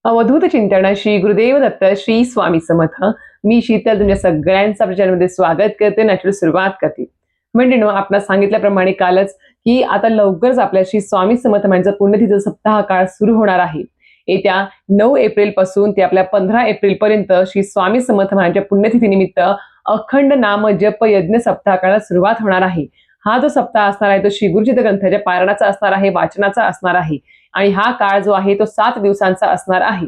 अवधूत चिंतन श्री गुरुदेव दत्त श्री स्वामी समर्थ. मी शीतल तुमच्या सगळ्यांचं आपल्या चॅनलमध्ये स्वागत करते. नॅचरल सुरुवात करते. म्हणजे आपण सांगितल्याप्रमाणे कालच की आता लवकरच आपल्या श्री स्वामी समर्थ यांचा पुण्यतिथीचा सप्ताह काळ सुरू होणार आहे. येत्या 9 एप्रिल पासून ते आपल्या 15 एप्रिल पर्यंत श्री स्वामी समर्थ यांच्या पुण्यतिथीनिमित्त अखंड नाम जप यज्ञ सप्ताह काळाला सुरुवात होणार आहे. हा जो सप्ताह असणार आहे तो श्री गुरुचरित्र ग्रंथाच्या पारायणाचा असणार आहे, वाचनाचा असणार आहे आणि हा काळ जो आहे तो 7 दिवसांचा असणार आहे.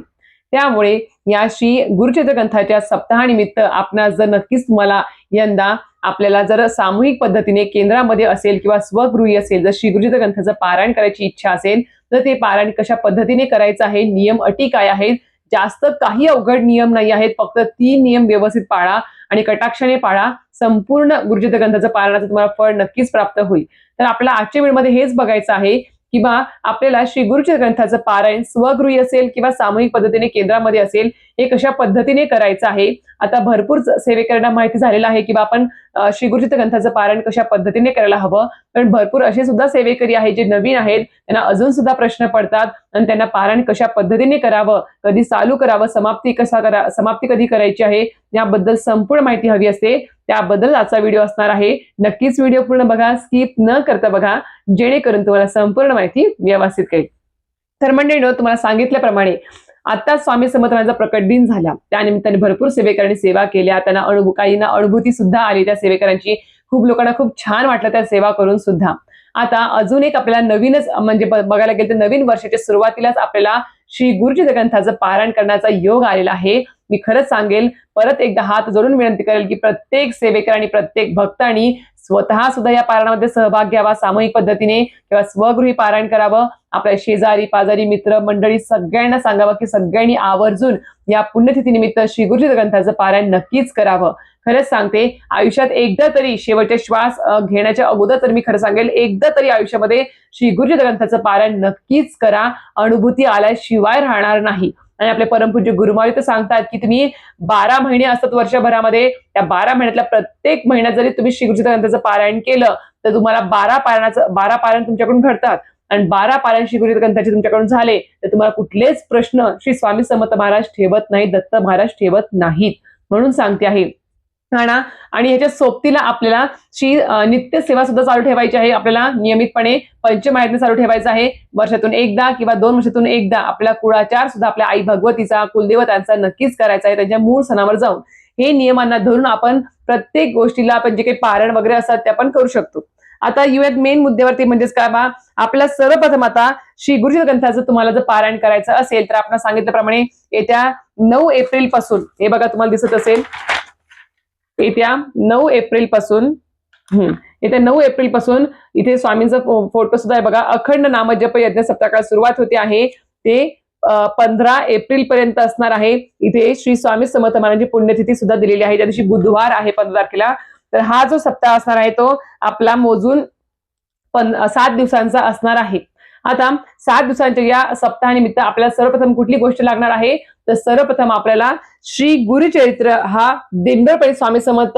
त्यामुळे या श्री गुरुचरित्र ग्रंथाच्या सप्ताहानिमित्त आपणास जर नक्कीच तुम्हाला यंदा आपल्याला जर सामूहिक पद्धतीने केंद्रामध्ये असेल किंवा स्वगृही असेल, जर श्री गुरुचरित्र ग्रंथाचं पारायण करायची इच्छा असेल तर ते पारायण कशा पद्धतीने करायचं आहे, नियम अटी काय आहेत, जास्त काही अवघड नियम नाही आहेत, फक्त 3 नियम व्यवस्थित पाळा आणि कटाक्षाने पाळा. संपूर्ण गुरुचरित्र ग्रंथाचं पारायणाचं तुम्हाला फळ नक्कीच प्राप्त होईल. तर आपल्याला आजच्या वेळेमध्ये हेच बघायचं आहे किंवा आपल्याला श्री गुरुचरित्र ग्रंथाचं पारायण स्वगृही असेल किंवा सामूहिक पद्धतीने केंद्रामध्ये असेल हे कशा पद्धतीने करायचं आहे. आता भरपूर सेवेकरांना माहिती झालेलं आहे की आपण श्री गुरुचरित्र ग्रंथाचं पारायण कशा पद्धतीने करायला हवं, पण भरपूर असे सुद्धा सेवेकरी आहेत जे नवीन आहेत, त्यांना अजून सुद्धा प्रश्न पडतात आणि त्यांना पारायण कशा पद्धतीने करावं, कधी चालू करावं, समाप्ती कधी करायची आहे याबद्दल संपूर्ण माहिती हवी असते. त्याबद्दल आजचा व्हिडिओ असणार आहे. नक्कीच व्हिडिओ पूर्ण बघा, स्किप न करता बघा, जेणेकरून तुम्हाला संपूर्ण माहिती व्यवस्थित कळेल. तर मंडळींनो, तुम्हाला सांगितल्याप्रमाणे आता स्वामी समर्थांचा प्रकट दिन झाला, त्यानिमित्ताने भरपूर सेवेकरांनी सेवा केल्या, त्यांना काहींना अनुभूती सुद्धा आली त्या सेवेकरांची. खूप लोकांना खूप छान वाटलं त्या सेवा करून सुद्धा. आता अजून एक आपल्याला नवीनच म्हणजे बघायला गेलं तर नवीन वर्षाच्या सुरुवातीलाच आपल्याला श्री गुरुचरित्र ग्रंथाचं पारायण करण्याचा योग आलेला आहे. मी खरंच सांगेल, परत एकदा हात जोडून विनंती करेल की प्रत्येक सेवेकर आणि प्रत्येक भक्तांनी स्वतः सुद्धा या पारायणामध्ये सहभाग घ्यावा, सामूहिक पद्धतीने किंवा स्वगृही पारायण करावं. आपल्या शेजारी पाजारी मित्र मंडळी सगळ्यांना सांगावं की सगळ्यांनी आवर्जून या पुण्यतिथीनिमित्त श्री गुरुचरित्र ग्रंथाचं पारायण नक्कीच करावं. खरंच सांगते, आयुष्यात एकदा तरी शेवटचे श्वास घेण्याच्या अगोदर तर मी खरं सांगेल, एकदा तरी आयुष्यामध्ये श्री गुरुचरित्र ग्रंथाचं पारायण नक्कीच करा. अनुभूती आल्याशिवाय राहणार नाही. आणि आपले परमपूज्य गुरुमाई तर सांगतात की तुम्ही 12 महिने असतात वर्षभरामध्ये, त्या 12 महिन्यातल्या प्रत्येक महिन्यात जरी तुम्ही श्री गुरुचरित्र ग्रंथाचं पारायण केलं तर तुम्हाला 12 पारायण तुमच्याकडून घडतात. आणि 12 पारायण श्री गुरुचरित्र ग्रंथाचे तुमच्याकडून झाले तर तुम्हाला कुठलेच प्रश्न श्री स्वामी समर्थ महाराज ठेवत नाहीत, दत्त महाराज ठेवत नाहीत. म्हणून सांगते आहे आणि ह्याच्या सोबतीला आपल्याला श्री नित्य सेवा सुद्धा चालू ठेवायची आहे. आपल्याला नियमितपणे पंचमहायज्ञ चालू ठेवायचा आहे. वर्षातून एकदा किंवा 2 वर्षातून एकदा आपला कुळाचार सुद्धा आपल्या आई भगवतीचा, कुलदेवतांचा नक्कीच करायचा आहे. त्यांच्या मूळ सणावर जाऊन हे नियमांना धरून आपण प्रत्येक गोष्टीला आपण जे काही पारायण वगैरे असतात ते आपण करू शकतो. आता येऊयात मेन मुद्द्यावरती, म्हणजेच काय बा, आपल्या सर्वप्रथम आता श्री गुरुचरित्र ग्रंथाचं तुम्हाला जर पारायण करायचं असेल तर आपण सांगितल्याप्रमाणे येत्या 9 एप्रिल पासून, हे बघा तुम्हाला दिसत असेल, येत्या 9 एप्रिल पासून इथे स्वामींचा फोटो सुद्धा आहे बघा. अखंड नामजप यज्ञ सप्ताह सुरुवात होते आहे ते 15 एप्रिल पर्यंत असणार आहे. इथे श्री स्वामी समर्थ महाराजांची पुण्यतिथी सुद्धा दिलेली आहे, त्या दिवशी बुधवार आहे 15 तारखेला. तर हा जो सप्ताह असणार आहे तो आपला मोजून 7 दिवसांचा असणार आहे. आता 7 दिवसांच्या या सप्ताहानिमित्त आपल्याला सर्वप्रथम कुठली गोष्ट लागणार आहे तर सर्वप्रथम आपल्याला श्री गुरुचरित्र हा दिंडोरपरी स्वामी समर्थ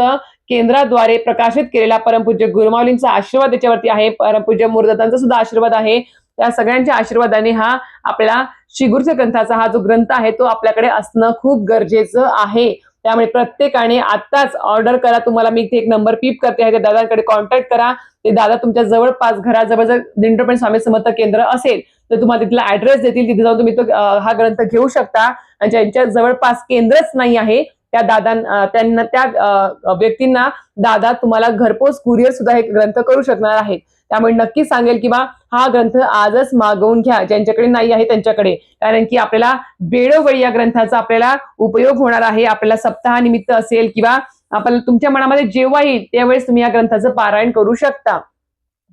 केंद्राद्वारे प्रकाशित केलेला परमपूज्य गुरुमाऊलींचा आशीर्वाद त्याच्यावरती आहे, परमपूज्य मुरदत्तांचा सुद्धा आशीर्वाद आहे. त्या सगळ्यांच्या आशीर्वादाने हा आपल्याला श्री गुरुचरित्र ग्रंथाचा हा जो ग्रंथ आहे तो आपल्याकडे असणं खूप गरजेचं आहे. त्यामुळे प्रत्येकाने आत्ताच ऑर्डर करा. तुम्हाला मी इथे एक नंबर पीप करते आहे, त्या दादांकडे कॉन्टॅक्ट करा. ते दादा तुमच्या जवळपास घराजवळ जर दिंडोरपरी स्वामी समर्थ केंद्र असेल तर तुम्हाला तिथला ऍड्रेस देतील, तिथे जाऊन तुम्ही तो हा ग्रंथ घेऊ शकता. आणि ज्यांच्या जवळपास केंद्रच नाही आहे त्यांना त्या व्यक्तींना दादा तुम्हाला घरपोच कुरिअर सुद्धा हे ग्रंथ करू शकणार आहेत. त्यामुळे नक्की सांगेल की हा ग्रंथ आजच मागवून घ्या ज्यांच्याकडे नाही आहे त्यांच्याकडे, कारण की आपल्याला वेळोवेळी या ग्रंथाचा आपल्याला उपयोग होणार आहे. आपल्याला सप्ताहानिमित्त असेल किंवा आपल्याला तुमच्या मनामध्ये जेव्हा येईल त्यावेळेस तुम्ही या ग्रंथाचं पारायण करू शकता.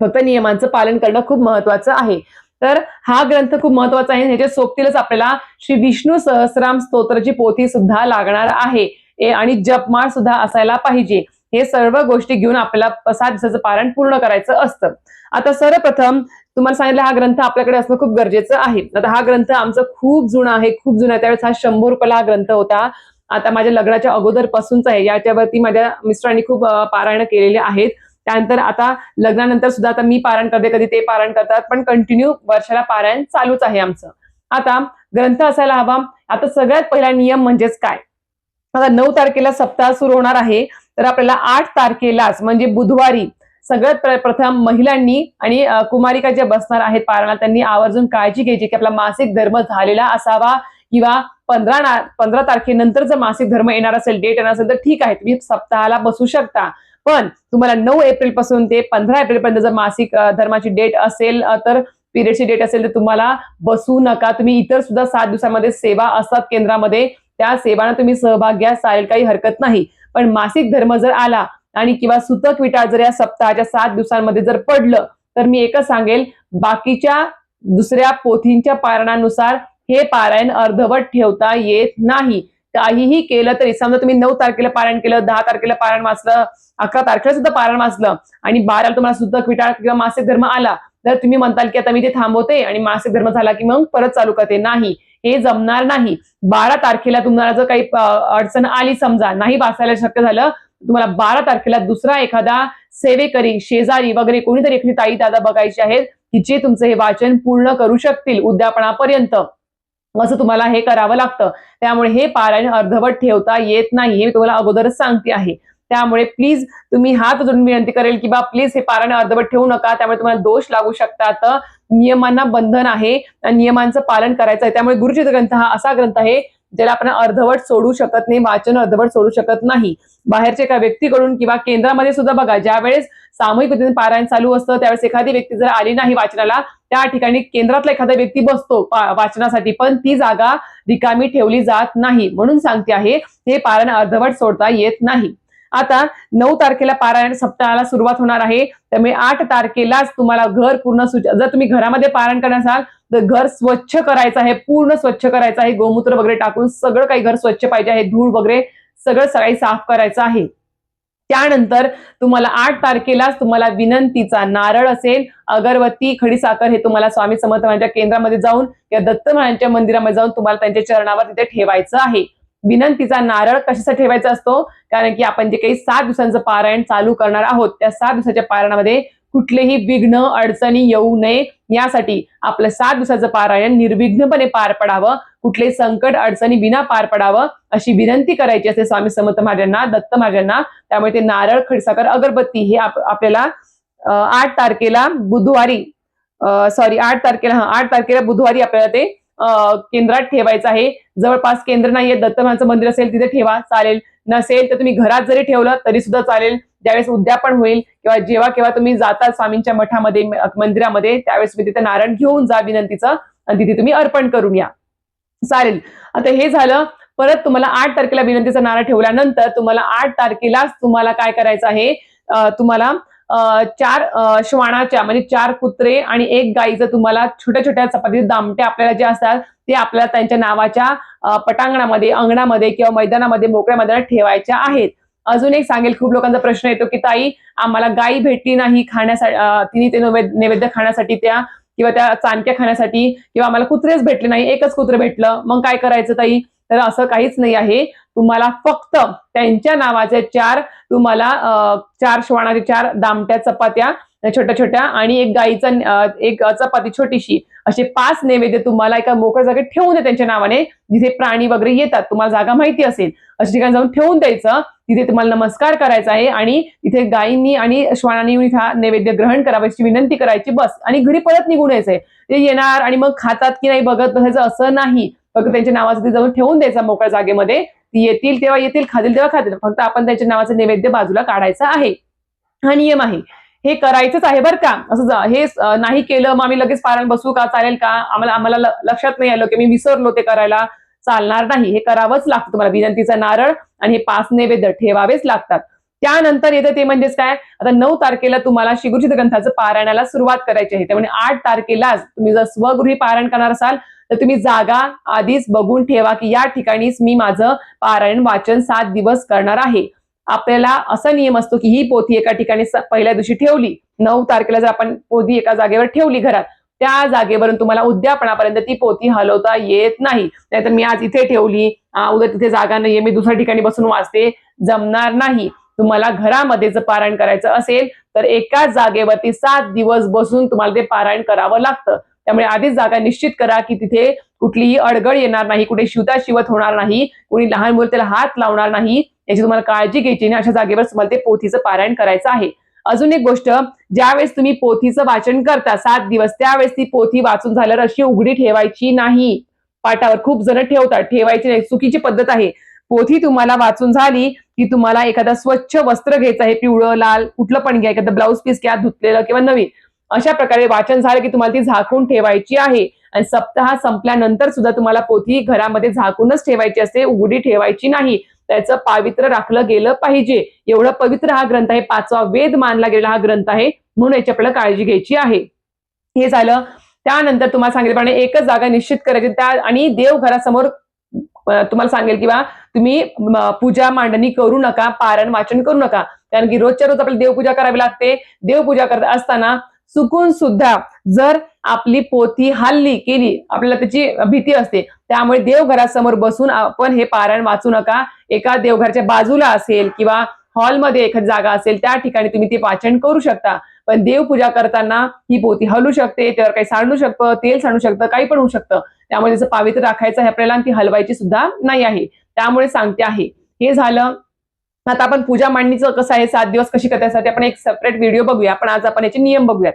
फक्त नियमांचं पालन करणं खूप महत्वाचं आहे. तर हा ग्रंथ खूप महत्वाचा आहे. ह्याच्या सोबतीलाच आपल्याला श्री विष्णू सहस्राम स्तोत्राची पोथी सुद्धा लागणार आहे आणि जपमाळ सुद्धा असायला पाहिजे. हे सर्व गोष्टी घेऊन आपल्याला 7 दिवसाचं पारायण पूर्ण करायचं असतं. आता सर्वप्रथम तुम्हाला सांगितलं हा ग्रंथ आपल्याकडे असणं खूप गरजेचं आहे. आता हा ग्रंथ आमचा खूप जुना आहे, खूप जुना आहे. त्यावेळेस हा 100 रुपयाला हा ग्रंथ होता. आता माझ्या लग्नाच्या अगोदर पासूनच आहे. याच्यावरती माझ्या मिस्टरांनी खूप पारायण केलेले आहेत. त्यानंतर आता लग्नानंतर सुद्धा आता मी पारायण करते, कधी ते पारायण करतात, पण कंटिन्यू वर्षाला पारायण चालूच आहे आमचं. आता ग्रंथ असायला हवा. आता सगळ्यात पहिला नियम म्हणजेच काय? आता 9 तारखेला सप्ताह सुरू होणार आहे, तर आपल्याला 8 तारखेलाच म्हणजे बुधवारी सगळ्यात प्रथम महिलांनी आणि कुमारिका ज्या बसणार आहेत पारायणाला त्यांनी आवर्जून काळजी घ्यायची की आपला मासिक धर्म झालेला असावा, किंवा 15 तारखेनंतर जर मासिक धर्म येणार असेल, डेट येणार असेल तर ठीक आहे, तुम्ही सप्ताहाला बसू शकता. पण तुम्हाला 9 एप्रिल पासून ते 15 एप्रिल पर्यंत जर मासिक धर्माची डेट असेल, तर पिरियडची डेट असेल, तर तुम्हाला बसू नका. तुम्ही इतर सुद्धा 7 दिवसांमध्ये सेवा असतात केंद्रामध्ये, त्या सेवांना तुम्ही सहभाग घ्या, चालेल, काही हरकत नाही. पण मासिक धर्म जर आला आणि किंवा सुतक विटाळ जर या सप्ताहाच्या 7 दिवसांमध्ये जर पडलं, तर मी एकच सांगेल, बाकीच्या दुसऱ्या पोथींच्या पारायणानुसार हे पारायण अर्धवट ठेवता येत नाही. काहीही केलं तरी, समजा तुम्ही 9 तारखेला पारायण केलं, 10 तारखेला पारायण वाचलं, 11 तारखेला सुद्धा पारायण वाचलं आणि 12 तुम्हाला सुतक विटाळ किंवा मासिक धर्म आला, तर तुम्ही म्हणताल की आता मी ते थांबवते आणि मासिक धर्म झाला की मग परत चालू करते. नाही, हे जमणार नाही. 12 तारखेला तुम्हाला जर काही अडचण आली, समजा नाही वाचायला शक्य झालं, तुम्हाला 12 तारखेला दुसरा एखादा सेवेकरी, शेजारी वगैरे कोणीतरी एखादी ताई दादा बघायचे आहेत की जे तुमचं हे वाचन पूर्ण करू शकतील उद्यापनापर्यंत. असं तुम्हाला हे करावं लागतं. त्यामुळे हे पारायण अर्धवट ठेवता येत नाही, हे तुम्हाला अगोदरच सांगते आहे. त्यामुळे प्लीज तुम्ही हात जोडून विनंती करेल की बा प्लीज हे पारायण अर्धवट ठेवू नका, त्यामुळे तुम्हाला दोष लागू शकतात. नियमांना बंधन आहे, नियमांचं पालन करायचं आहे. त्यामुळे गुरुचरित्र ग्रंथ हा असा ग्रंथ आहे ज्याला आपण अर्धवट सोडू शकत नाही, वाचन अर्धवट सोडू शकत नाही. बाहेरच्या एका व्यक्तीकडून किंवा केंद्रामध्ये सुद्धा बघा, ज्यावेळेस सामूहिक पद्धतीने पारायण चालू असतं त्यावेळेस एखादी व्यक्ती जर आली नाही वाचनाला, त्या ठिकाणी केंद्रातला एखादा व्यक्ती बसतो वाचनासाठी, पण ती जागा रिकामी ठेवली जात नाही. म्हणून सांगते आहे, हे पारायण अर्धवट सोडता येत नाही. आता 9 तारखेला पारायण सप्ताहाला सुरुवात होणार आहे, त्यामुळे 8 तारखेलाच तुम्हाला घर पूर्ण जर तुम्ही घरामध्ये पारायण करणार असाल तर घर स्वच्छ करायचं आहे, पूर्ण स्वच्छ करायचं आहे. गोमूत्र वगैरे टाकून सगळं काही घर स्वच्छ पाहिजे आहे, धूळ वगैरे सगळं सकाळी साफ करायचं आहे. त्यानंतर तुम्हाला 8 तारखेलाच तुम्हाला विनंतीचा नारळ असेल, अगरबत्ती, खडीसाखर हे तुम्हाला स्वामी समर्थ महाराजांच्या केंद्रामध्ये जाऊन या दत्त महाराजांच्या मंदिरामध्ये जाऊन तुम्हाला त्यांच्या चरणावर तिथे ठेवायचं आहे. विनंतीचा नारळ कशासाठी ठेवायचा असतो? कारण की आपण जे काही 7 दिवसांचं पारायण चालू करणार आहोत, त्या 7 दिवसाच्या पारायणामध्ये कुठलेही विघ्न अडचणी येऊ नये यासाठी आपलं 7 दिवसाचं पारायण निर्विघ्नपणे पार पडावं, कुठलेही संकट अडचणी विना पार पडावं अशी विनंती करायची असते स्वामी समर्थ महाराजांना, दत्त महाराजांना. त्यामुळे ते नारळ, खडीसाखर, अगरबत्ती हे आपल्याला 8 तारखेला बुधवारी 8 तारखेला बुधवारी आपल्याला ते केंद्रात ठेवायचं आहे. जवळपास केंद्र नाहीये, दत्त महाराजांचं मंदिर असेल तिथे ठेवा, चालेल. नसेल तर तुम्ही घरात जरी ठेवलं तरी सुद्धा चालेल. ज्यावेळेस उद्यापन होईल किंवा जेव्हा केव्हा तुम्ही जाता स्वामींच्या मठामध्ये, मंदिरामध्ये, त्यावेळेस तुम्ही तिथे नारायण घेऊन जा विनंतीचं आणि तिथे तुम्ही अर्पण करून या, चालेल. आता हे झालं. परत तुम्हाला 8 तारखेला विनंतीचा नारळ ठेवल्यानंतर तुम्हाला 8 तारखेलाच तुम्हाला काय करायचं आहे, तुम्हाला 4 श्वानाच्या म्हणजे 4 कुत्रे आणि 1 गाईचं तुम्हाला छोट्या छोट्या चपाती दामटे आपल्याला जे असतात ते आपल्याला त्यांच्या नावाच्या पटांगणामध्ये, अंगणामध्ये किंवा मैदानामध्ये, मोकळ्या मैदानात ठेवायच्या आहेत. अजून एक सांगेल, खूप लोकांचा प्रश्न येतो की ताई आम्हाला गाई भेटली नाही खाण्यासाठी, तिने ते नैवेद्य खाण्यासाठी त्या किंवा त्या चाणक्या खाण्यासाठी, किंवा आम्हाला कुत्रेच भेटले नाही, एकच कुत्रे भेटलं, मग काय करायचं ताई? तर असं काहीच नाही आहे. तुम्हाला फक्त त्यांच्या नावाच्या 4 तुम्हाला 4 श्वानाच्या 4 दामट्या चपात्या छोट्या छोट्या आणि 1 गाईचं 1 चपाती छोटीशी, असे 5 नैवेद्य तुम्हाला एका मोकळ्या जागेत ठेवून द्या त्यांच्या नावाने, जिथे प्राणी वगैरे येतात, तुम्हाला जागा माहिती असेल अशा ठिकाणी जाऊन ठेवून द्यायचं. तिथे तुम्हाला नमस्कार करायचा आहे आणि तिथे गायींनी आणि श्वानांनी हा नैवेद्य ग्रहण करावयाची विनंती करायची, बस. आणि घरी परत निघून यायचंय. ते येणार आणि मग खातात की नाही बघत बसायचं असं नाही. फक्त त्यांच्या नावाचं ते जाऊन ठेवून द्यायचा मोकळ्या जागेमध्ये. ती येतील तेव्हा येतील, खातील तेव्हा खातील, फक्त आपण त्यांच्या नावाचं नैवेद्य बाजूला काढायचं आहे. हा नियम आहे, हे करायचंच आहे बरं का. असं हे नाही केलं मग आम्ही लगेच पारायण बसू का, चालेल का, आम्हाला लक्षात नाही आलं की मी विसरलो ते करायला, चालणार नाही. हे करावंच लागतं तुम्हाला. विनंतीचा नारळ आणि हे 5 नैवेद्य ठेवावेच लागतात. त्यानंतर येतं ते म्हणजेच काय, आता 9 तारखेला तुम्हाला श्री गुरुचरित्र ग्रंथाचं पारायणाला सुरुवात करायची आहे. त्यामुळे 8 तारखेलाच तुम्ही जर स्वगृही पारायण करणार असाल तर तुम्ही जागा आधीच बघून ठेवा की या ठिकाणीच मी माझं पारायण वाचन 7 दिवस करणार आहे. आपल्याला असा नियम असतो की ही पोथी एका ठिकाणी पहिल्या दिवशी ठेवली, 9 तारखेला जर आपण पोथी एका जागेवर ठेवली घरात, त्या जागेवरून तुम्हाला उद्यापनापर्यंत ती पोथी हलवता येत नाही. नाहीतर मी आज इथे ठेवली, उद्या तिथे जागा नाहीये, मी दुसऱ्या ठिकाणी बसून वाचते, जमणार नाही. तुम्हाला घरामध्ये जर पारायण करायचं असेल तर एकाच जागेवरती 7 दिवस बसून तुम्हाला ते पारायण करावं लागतं. त्यामुळे आधीच जागा निश्चित करा की तिथे कुठलीही अडगळ येणार नाही, कुठे शिवत होणार नाही, कोणी लहान मुलं त्याला हात लावणार नाही, याची तुम्हाला काळजी घ्यायची नाही. अशा जागेवर तुम्हाला ते पोथीचं पारायण करायचं आहे. अजून एक गोष्ट, ज्यावेळेस तुम्ही पोथीचं वाचन करता 7 दिवस, त्यावेळेस ती पोथी वाचून झाल्यावर अशी उघडी ठेवायची नाही. पाटावर खूप जण ठेवतात, ठेवायची नाही, चुकीची पद्धत आहे. पोथी तुम्हाला वाचून झाली की तुम्हाला एखादा स्वच्छ वस्त्र घ्यायचं आहे, पिवळं लाल कुठलं पण घ्या, एखादं ब्लाऊज पीस घ्या धुतलेलं किंवा नवीन. अशा प्रकारे वाचन झालं की तुम्हाला ती झाकून ठेवायची आहे. आणि सप्ताह संपल्यानंतर सुद्धा तुम्हाला पोथी घरामध्ये झाकूनच ठेवायची असते, उघडी ठेवायची नाही. त्याचं पावित्र्य राखलं गेलं पाहिजे. एवढा पवित्र हा ग्रंथ आहे, 5वा वेद मानला गेलेला हा ग्रंथ आहे, म्हणून याची आपल्याला काळजी घ्यायची आहे. हे झालं. त्यानंतर तुम्हाला सांगितल्याप्रमाणे एकच जागा निश्चित करायची त्या आणि देवघरासमोर तुम्हाला सांगेल किंवा तुम्ही पूजा मांडणी करू नका, पारायण वाचन करू नका. कारण की रोजच्या रोज आपल्याला देवपूजा करावी लागते. देवपूजा करत असताना चुकून सुद्धा जर आपली पोथी हल्ली केली, आपल्याला त्याची भीती असते. त्यामुळे देवघरासमोर बसून आपण हे पारायण वाचू नका. एका देवघराच्या बाजूला असेल किंवा हॉलमध्ये एखादी जागा असेल त्या ठिकाणी तुम्ही ते वाचन करू शकता. पण देवपूजा करताना ही पोथी हलू शकते, त्यावर काही सांडू शकतं, तेल सांडू शकतं, काही पण होऊ शकतं. त्यामुळे त्याचं पावित्र्य राखायचं आहे आपल्याला आणि ती हलवायची सुद्धा नाही आहे. त्यामुळे सांगते आहे. हे झालं. आता आपण पूजा मांडणीचं कसं आहे 7 दिवस कशी करण्यासाठी आपण एक सेपरेट व्हिडिओ बघूया. पण आज आपण याचे नियम बघूयात.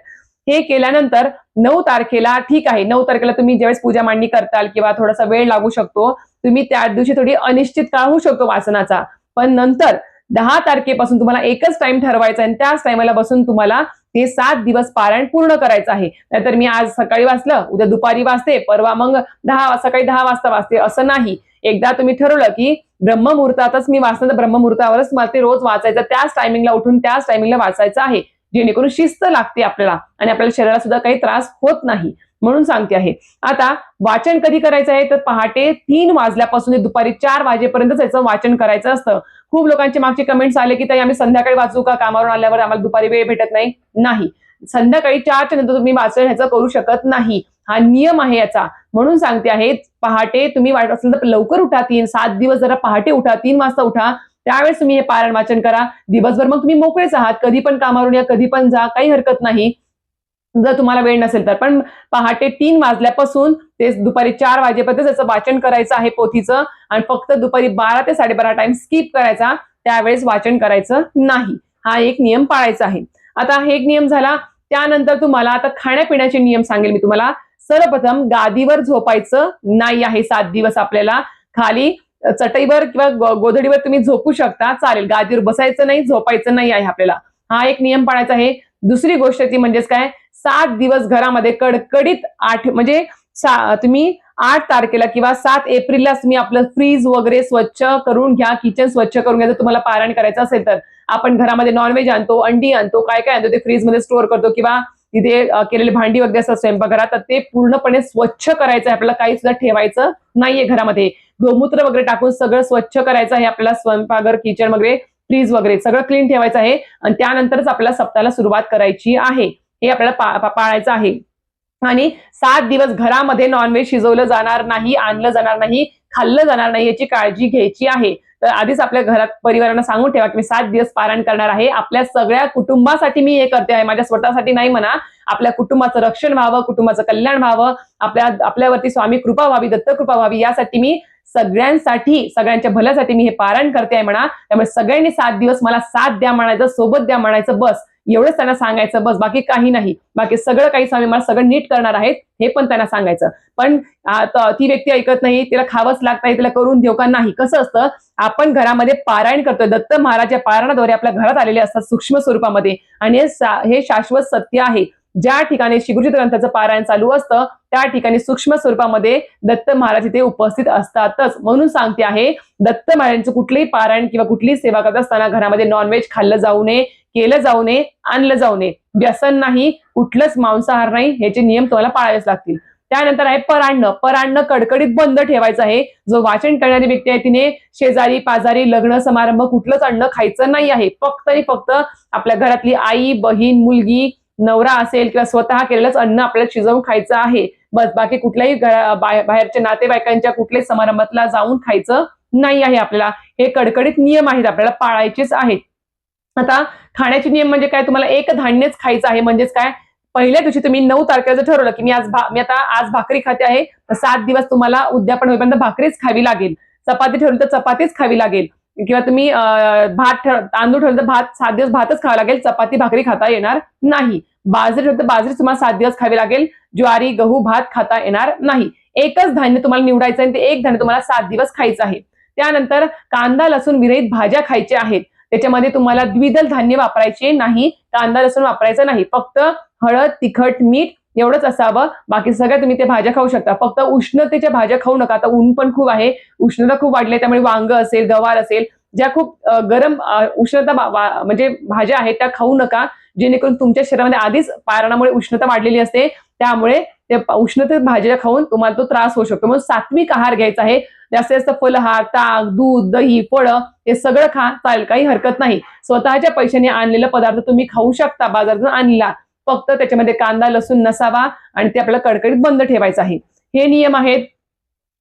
हे केल्यानंतर 9 तारखेला ठीक आहे, 9 तारखेला तुम्ही ज्यावेळेस पूजा मांडणी करताल किंवा थोडासा वेळ लागू शकतो, तुम्ही त्या दिवशी थोडी अनिश्चित काळ होऊ शकतो वाचनाचा. पण नंतर 10 तारखेपासून तुम्हाला एकच टाइम ठरवायचा आणि त्याच टाइमला बसून तुम्हाला ते 7 दिवस पारायण पूर्ण करायचं आहे. नाहीतर मी आज सकाळी वाचलं, उद्या दुपारी वाचते, परवा मग सकाळी 10 वाजता वाचते, असं नाही. एकदा तुम्ही ठरवलं की ब्रह्ममुहूर्तातच मी वाचलं तर ब्रह्ममुहूर्तावरच मला ते रोज वाचायचं, त्याच टायमिंगला उठून त्याच टायमिंगला वाचायचं आहे, जेणेकरून शिस्त लागते आपल्याला आणि आपल्याला शरीराला सुद्धा काही त्रास होत नाही. म्हणून सांगते आहे. आता वाचन कधी करायचं आहे तर पहाटे 3 वाजल्यापासून दुपारी 4 वाजेपर्यंत याचं वाचन करायचं असतं. खूप लोकांचे मागचे कमेंट्स आले की ताई आम्ही संध्याकाळी वाचू का, कामावरून आल्यावर आम्हाला दुपारी वेळ भेटत नाही. नाही, संध्याकाळी 4च्या नंतर तुम्ही वाचन ह्याचं करू शकत नाही. हा नियम आहे याचा. म्हणून सांगते आहे, पहाटे तुम्ही वाटत असेल तर लवकर उठा, 7 दिवस जरा पहाटे उठा, 3 वाजता उठा. त्यावेळेस तुम्ही हे पारायण वाचन करा. दिवसभर मग तुम्ही मोकळेच आहात, कधी पण कामावरून या, कधी पण जा, काही हरकत नाही जर तुम्हाला वेळ नसेल तर. पण पहाटे 3 वाजल्यापासून ते दुपारी 4 वाजेपर्यंत त्याचं वाचन करायचं आहे पोथीचं आणि फक्त दुपारी 12 ते 12:30 टाइम स्किप करायचा, त्यावेळेस वाचन करायचं नाही. हा एक नियम पाळायचा आहे. आता हे एक नियम झाला. त्यानंतर तुम्हाला आता खाण्यापिण्याचे नियम सांगेल मी तुम्हाला. सर्वप्रथम गादीवर झोपायचं नाही आहे 7 दिवस. आपल्याला खाली चटईवर किंवा गोधडीवर तुम्ही झोपू शकता, चालेल. गादीवर बसायचं नाही, झोपायचं नाही आहे आपल्याला. हा एक नियम पाळायचा आहे. दुसरी गोष्ट ती म्हणजेच काय, 7 दिवस घरामध्ये कडकडीत म्हणजे तुम्ही 8 तारखेला किंवा 7 एप्रिलला तुम्ही आपलं फ्रीज वगैरे स्वच्छ करून घ्या, किचन स्वच्छ करून घ्या. जर तुम्हाला पारायण करायचं असेल तर. आपण घरामध्ये नॉनव्हेज आणतो, अंडी आणतो, काय काय आणतो ते फ्रीजमध्ये स्टोअर करतो किंवा तिथे केलेली भांडी वगैरे असतात स्वयंपाकघरात, तर ते पूर्णपणे स्वच्छ करायचं आहे आपल्याला. काही सुद्धा ठेवायचं नाहीये घरामध्ये. गोमूत्र वगैरे टाकून सगळं स्वच्छ करायचं आहे आपल्याला. स्वयंपाकघर, किचन वगैरे, फ्रीज वगैरे सगळं क्लीन ठेवायचं आहे आणि त्यानंतरच आपल्याला सप्ताहाला सुरुवात करायची आहे. हे आपल्याला पाळायचं आहे. आणि 7 दिवस घरामध्ये नॉनव्हेज शिजवलं जाणार नाही, आणलं जाणार नाही, खाल्लं जाणार नाही, याची काळजी घ्यायची आहे. तर आधीच आपल्या घरात परिवारांना सांगून ठेवा की मी 7 दिवस पारायण करणार आहे. आपल्या सगळ्या कुटुंबासाठी मी हे करते आहे, माझ्या स्वतःसाठी नाही म्हणा. आपल्या कुटुंबाचं रक्षण व्हावं, कुटुंबाचं कल्याण व्हावं, आपल्यावरती स्वामी कृपा व्हावी, दत्त कृपा व्हावी, यासाठी मी सगळ्यांसाठी, सगळ्यांच्या भल्यासाठी मी हे पारायण करते आहे म्हणा. त्यामुळे सगळ्यांनी 7 दिवस मला साथ द्या म्हणायचं, सोबत द्या म्हणायचं, बस एवढंच त्यांना सांगायचं, बस. बाकी काही नाही. बाकी सगळं काही स्वामी मला सगळं नीट करणार आहेत, हे पण त्यांना सांगायचं. पण ती व्यक्ती ऐकत नाही, तिला खावंच लागत नाही, तिला करून देऊ का नाही. कसं असतं, आपण घरामध्ये पारायण करतोय, दत्त महाराज पारायणाद्वारे आपल्या घरात आलेले असतात सूक्ष्म स्वरूपामध्ये आणि हे शाश्वत सत्य आहे. ज्या ठिकाणी श्रीगुरुजी ग्रंथाचं पारायण चालू असतं त्या ठिकाणी सूक्ष्म स्वरूपामध्ये दत्त महाराज इथे उपस्थित असतातच. म्हणून सांगते आहे, दत्त महाराजांचं कुठलेही पारायण किंवा कुठलीही सेवा करत असताना घरामध्ये नॉनव्हेज खाल्लं जाऊ नये, केलं जाऊ नये, आणलं जाऊ नये. व्यसन नाही, कुठलंच मांसाहार नाही, ह्याचे नियम तुम्हाला पाळावेच लागतील. त्यानंतर आहे परान्न कडकडीत बंद ठेवायचं आहे. जो वाचन करणारी व्यक्ती आहे तिने शेजारी पाजारी, लग्न समारंभ कुठलंच अन्न खायचं नाही आहे. फक्त आणि फक्त आपल्या घरातली आई, बहीण, मुलगी, नवरा असेल किंवा स्वतः केलेलंच अन्न आपल्याला शिजवून खायचं आहे, बस. बाकी कुठल्याही बाहेरच्या नातेवाईकांच्या कुठल्याही समारंभातला जाऊन खायचं नाही आहे आपल्याला. हे कडकडीत नियम आहेत, आपल्याला पाळायचेच आहेत. आता खाण्याचे नियम म्हणजे काय, तुम्हाला एक धान्यच खायचं आहे. म्हणजेच काय, पहिल्या दिवशी तुम्ही 9 तारखेला जर ठरवलं की मी आता आज भाकरी खाते आहे, तर 7 दिवस तुम्हाला उद्यापन होईपर्यंत भाकरीच खावी लागेल. चपाती ठरवली तर चपातीच खावी लागेल. किंवा तुम्ही तांदूळ ठेवलं तर 7 दिवस भातच खावा लागेल, चपाती भाकरी खाता येणार नाही. बाजरी ठेवलं तर बाजरी तुम्हाला 7 दिवस खावी लागेल, ज्वारी गहू भात खाता येणार नाही. एकच धान्य तुम्हाला निवडायचं आहे, ते एक धान्य तुम्हाला 7 दिवस खायचं आहे. त्यानंतर कांदा लसूण विरहित भाज्या खायच्या आहेत. त्याच्यामध्ये तुम्हाला द्विदल धान्य वापरायचे नाही, कांदा लसूण वापरायचं नाही. फक्त हळद तिखट मीठ एवढंच असावं. बाकी सगळ्या तुम्ही ते भाज्या खाऊ शकता. फक्त उष्णतेच्या भाज्या खाऊ नका. आता ऊन पण खूप आहे, उष्णता खूप वाढली आहे, त्यामुळे वांग असेल गवार असेल ज्या खूप गरम उष्णता म्हणजे भाज्या आहेत त्या खाऊ नका, जेणेकरून तुमच्या शरीरामध्ये आधीच पारणामुळे उष्णता वाढलेली असते, त्यामुळे ते उष्णतेत भाज्या खाऊन तुम्हाला तो त्रास होऊ शकतो. म्हणून सात्विक आहार घ्यायचा आहे. जास्तीत जास्त फलहार ताक दूध दही फळं हे सगळं खा, चालेल, काही हरकत नाही. स्वतःच्या पैशाने आणलेला पदार्थ तुम्ही खाऊ शकता, बाजारातून आणला, फक्त त्याच्यामध्ये कांदा लसूण नसावा आणि ते आपल्याला कडकडीत बंद ठेवायचं आहे. हे नियम आहेत.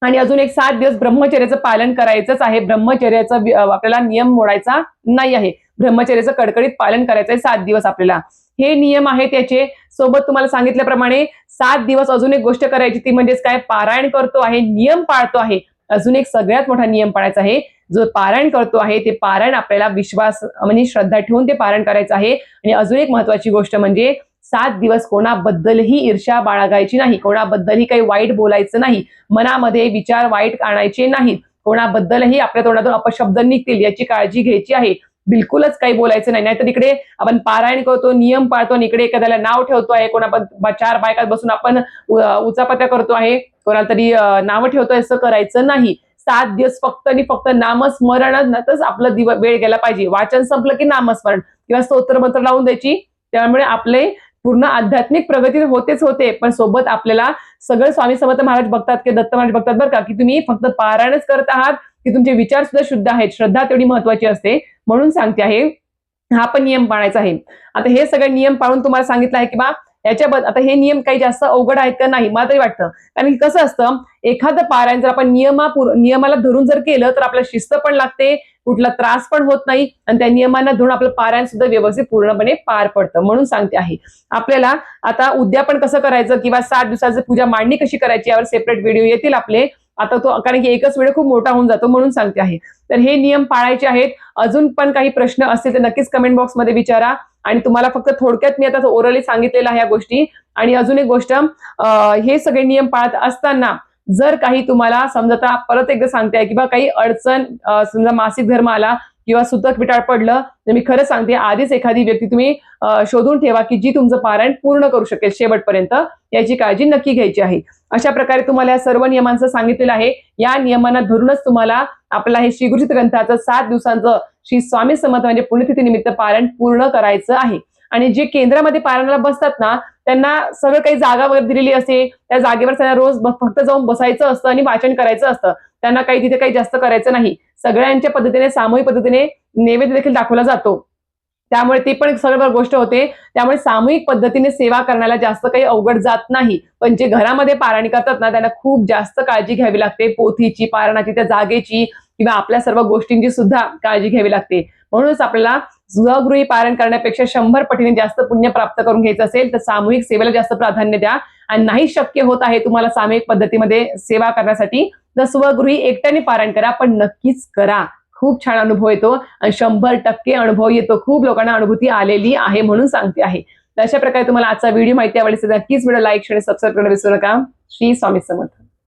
आणि अजून एक 7 दिवस ब्रह्मचर्याचं पालन करायचंच आहे. ब्रह्मचर्याचा आपल्याला नियम मोडायचा नाही आहे. ब्रह्मचर्याचं कडकडीत पालन करायचं आहे 7 दिवस आपल्याला. हे नियम आहेत त्याचे. सोबत तुम्हाला सांगितल्याप्रमाणे 7 दिवस अजून एक गोष्ट करायची, ती म्हणजेच काय, पारायण करतो आहे, नियम पाळतो आहे. अजून एक सगळ्यात मोठा नियम पाळायचा आहे. जो पारायण करतो आहे ते पारायण आपल्याला विश्वास म्हणजे श्रद्धा ठेवून ते पारायण करायचं आहे. आणि अजून एक महत्वाची गोष्ट म्हणजे 7 दिवस कोणाबद्दलही ईर्ष्या बाळगायची नाही, कोणाबद्दलही काही वाईट बोलायचं नाही, मनामध्ये विचार वाईट आणायचे नाहीत, कोणाबद्दलही आपल्या तोंडातून अपशब्द निघतील याची काळजी घ्यायची आहे. बिलकुलच काही बोलायचं नाही. नाहीतर इकडे आपण पारायण करतो, नियम पाळतो आणि इकडे एखाद्याला नाव ठेवतो आहे, 4 बायकात बसून आपण उचापत्या करतो आहे, कोणाला तरी नावं ठेवतोय, असं करायचं नाही. 7 दिवस फक्त आणि फक्त नामस्मरणातच आपलं वेळ गेला पाहिजे. वाचन संपलं की नामस्मरण किंवा स्तोत्र मंत्र लावून द्यायची. त्यामुळे आपले पूर्ण आध्यात्मिक प्रगती होतेच होते, पण सोबत आपल्याला सगळं स्वामी समर्थ महाराज बघतात की दत्त महाराज बघतात बरं का, की तुम्ही फक्त पारायणच करत आहात की तुमचे विचार सुद्धा शुद्ध आहेत. श्रद्धा तेवढी महत्वाची असते. म्हणून सांगते आहे, हा पण नियम पाळायचा आहे. आता हे सगळे नियम पाळून तुम्हाला सांगितलं आहे की बा याच्याबद्दल आता हे नियम काही जास्त अवघड आहेत का, नाही मला तरी वाटतं. कारण कसं असतं, एखादं पारायण जर आपण नियमाला धरून जर केलं तर आपल्याला शिस्त पण लागते, कुठला त्रास पण होत नाही आणि त्या नियमांना धरून आपलं पारायण सुद्धा व्यवस्थित पूर्णपणे पार पडतं. म्हणून सांगते आहे आपल्याला आता उद्यापन कसं करायचं किंवा 7 दिवसाचं पूजा मांडणी कशी करायची यावर सेपरेट व्हिडिओ येतील आपले. आता तो कारण की एकच व्हिडिओ खूप मोठा होऊन जातो, म्हणून सांगते आहे. तर हे नियम पाळायचे आहेत. अजून पण काही प्रश्न असतील तर नक्कीच कमेंट बॉक्समध्ये विचारा. आणि तुम्हाला फक्त थोडक्यात मी आता ओरली सांगितलेल्या ह्या गोष्टी. आणि अजून एक गोष्ट, हे सगळे नियम पाळत असताना जर काही तुम्हाला समजा, परत एकदा सांगते आहे की बा काही अडचण, समजा मासिक धर्म आला किंवा सुतक विटाळ पडलं, तर मी खरं सांगते आधीच एखादी व्यक्ती तुम्ही शोधून ठेवा की जी तुमचं पारायण पूर्ण करू शकेल शेवटपर्यंत, याची काळजी नक्की घ्यायची आहे. अशा प्रकारे तुम्हाला या सर्व नियमांचं सांगितलेलं आहे. या नियमांना धरूनच तुम्हाला आपला हे श्री गुरुचरित्र ग्रंथाचं 7 दिवसांचं श्री स्वामी समर्थ म्हणजे पुण्यतिथी निमित्त पारायण पूर्ण करायचं आहे. आणि जे केंद्रामध्ये पारायणाला बसतात ना, त्यांना सगळं काही जागा वगैरे दिलेली असते, त्या जागेवर त्यांना रोज फक्त जाऊन बसायचं असतं आणि वाचन करायचं असतं. त्यांना काही तिथे काही जास्त करायचं नाही. सगळ्यांच्या पद्धतीने सामूहिक पद्धतीने नैवेद्य देखील दाखवला जातो, त्यामुळे ती पण एक सगळं गोष्ट होते. त्यामुळे सामूहिक पद्धतीने सेवा करण्याला जास्त काही अवघड जात नाही. पण जे घरामध्ये पारायण करतात ना, त्यांना खूप जास्त काळजी घ्यावी लागते, पोथीची, पारायणाची, त्या जागेची किंवा आपल्या सर्व गोष्टींची सुद्धा काळजी घ्यावी लागते. म्हणूनच आपल्याला स्वगृही पारायण करण्यापेक्षा 100 पटीने जास्त पुण्य प्राप्त करून घ्यायचं असेल तर सामूहिक सेवेला जास्त प्राधान्य द्या. आणि नाही शक्य होत आहे तुम्हाला सामूहिक पद्धतीमध्ये सेवा करण्यासाठी, तर स्वगृही एकट्याने पारायण करा, पण नक्कीच करा. खूप छान अनुभव येतो आणि 100% अनुभव येतो. खूप लोकांना अनुभूती आलेली आहे, म्हणून सांगते आहे. तर अशा प्रकारे तुम्हाला आजचा व्हिडिओ माहिती आवडली तर नक्कीच व्हिडिओ लाईक शेअर सबस्क्राईब करायला विसरू नका. श्री स्वामी समर्थ.